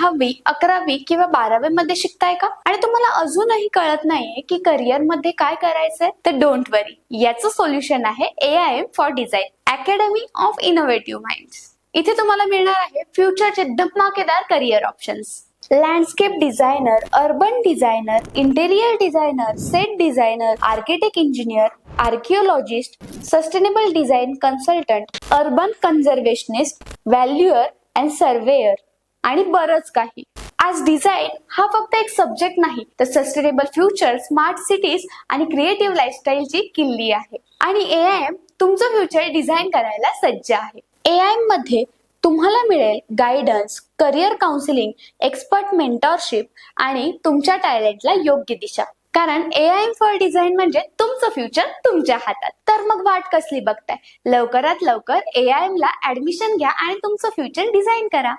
10वी 11वी किंवा 12वी मध्ये शिकताय का आणि तुम्हाला अजूनही कळत नाहीये की करिअर मध्ये काय करायचंय, तर डोंट वरी, याचं सोल्युशन आहे AIM for design, academy of innovative minds. इथे तुम्हाला मिळणार आहे फ्युचरचे धमाकेदार career options. Landscape designer, urban designer, interior designer, set designer, architect engineer, archaeologist, sustainable design consultant, urban conservationist, valuer and surveyor आणि बरंच काही. आज डिझाईन हा फक्त एक सब्जेक्ट नाही, तर सस्टेनेबल फ्युचर, स्मार्ट सिटीज आणि क्रिएटिव्ह लाईफस्टाईलची किल्ली आहे. आणि AIM तुमचं फ्युचर डिझाईन करायला सज्ज आहे. AIM मध्ये तुम्हाला मिळेल guidance, career counselling, expert mentorship आणि तुमच्या टॅलेंटला योग्य दिशा. कारण AIM फॉर डिझाईन म्हणजे तुमचं फ्युचर तुमच्या हातात. तर मग वाट कसली बघताय? लवकरात लवकर AIM ला ऍडमिशन घ्या आणि तुमचं फ्युचर डिझाईन करा.